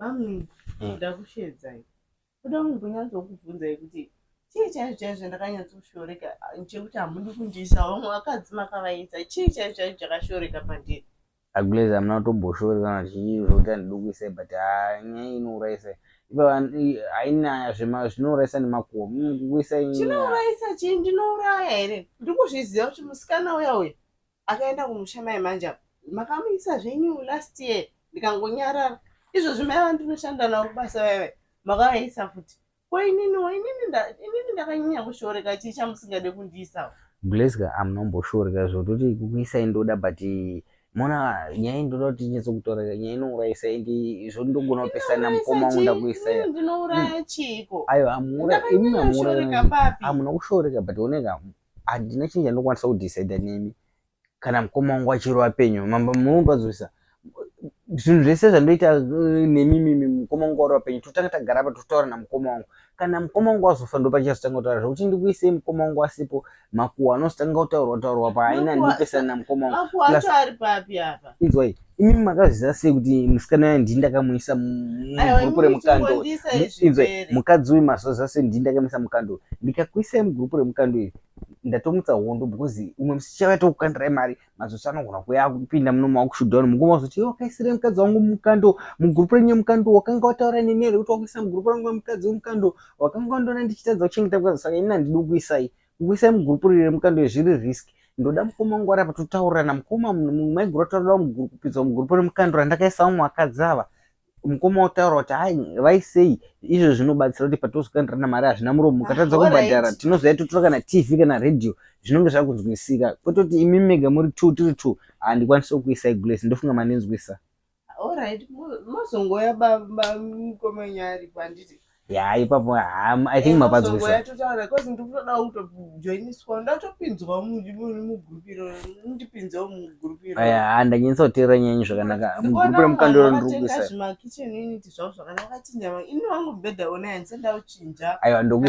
Mami, ndakushedza. Kuda kumbonyadzokubvunza kuti chii chaicho chaicho chandakanyatsoshoreka nchekuti hamudi kundiisa vamwe vakadzi makavaisa chii chaicho chaicho chakashoreka pandiri. Aguleza hamuna kutomboshoreka kana chii zvokuti handidi kuisai but nyaya inouraisa. Ipa haina zvinouraisa nemakuhwa kuisai. Chinouraisa chii? Ndinouraya here? Ndiri kuzviziva kuti musikana uya akaenda kumusha mai manja makamuisa zvenyu last year ndikangonyarara. Izvozvi maiva ndinoshanda navo kubasa vaive makavaisa futi. Inini ndakanyanya kushoreka chii chamusingade kundiisawo. Gleska hamuna kumboshoreka zvototi kukuisai ndoda but mona nyaya ndoda kuti tinyatsokutoreka nyaya inouraisa ende zvondogona kupesana mukoma wangu ndakuisai. Ndinouraya chiiko? Ayo hamuna kushoreka but oneka handina chinhu chandokwanisa kudhisaidha nemi kana mukoma wangu achiri wapenyu munopadzisa zvinhu zvese zvandoita nemimi mukoma wangu wari wapenyu totanga tagara apa totaura namukoma wangu kana mukoma wangu azofa ndopachazotanga kutaura zvokuti ndikuisei mukoma wangu asipo makuhwa anozotanga kutaurwa pa haina ndinopesana namukoma wangu. Makuhwa acho ari papi apa? Inzwai imimi makazviziva sei kuti musikana uya ndini ndakamuisa mugurupu remukando. Inzwai mukadzi uyu mazoziva sei ndini ndakamuisa mukando. Ndikakuisai mugurupu remukando iri ndatomutsa hondo because umwe musi chava tokukandirai mari mazosi anogona kuya kupinda muno makushuddhauni mukoma wazoti wakaisire mukadzi wangu mukando mugurupu renyu mukando wakanga wataura neni here kuti wakuisa mugurupu rangu remukadzi wemukando wakanga wandoona ndichitadza kuchengeta mukadzi saka ini handidi kukuisai mugurupu riri remukando zviri riski. Ndoda mukoma wangu ari apa totaurirana mukoma maigura taurira kupinza mugurupu remukando randakaisa vamwe vakadzi ava mukoma wataura kuti hai vaisei izvo zvinobatsira kuti patozokandirana mari hazvina muromo mukatadza kubhadhara tinozoya totora kana tv kana radio zvinonge zvakunzwisika kwete kuti imimi mega muri tiri two handikwanisi kukuisai Grace ndofunga mandinzwisa. Alright, mozongoya baba mukoma nyari panditi. Ya ipapo I think mapadzwisa. Totaura because ndikutoda kutojoiniswa ndatopinzwa mugurupiro ndipinzawo mugurupiro. Handanyanyisa kuteerera nyanyi zvakanaka mugurupu remukando ndikuisa. Zvima kitchen unit zvavo zvakanaka kuti nyama ini wangu bhedha ona handisenda uchinja. Aiwa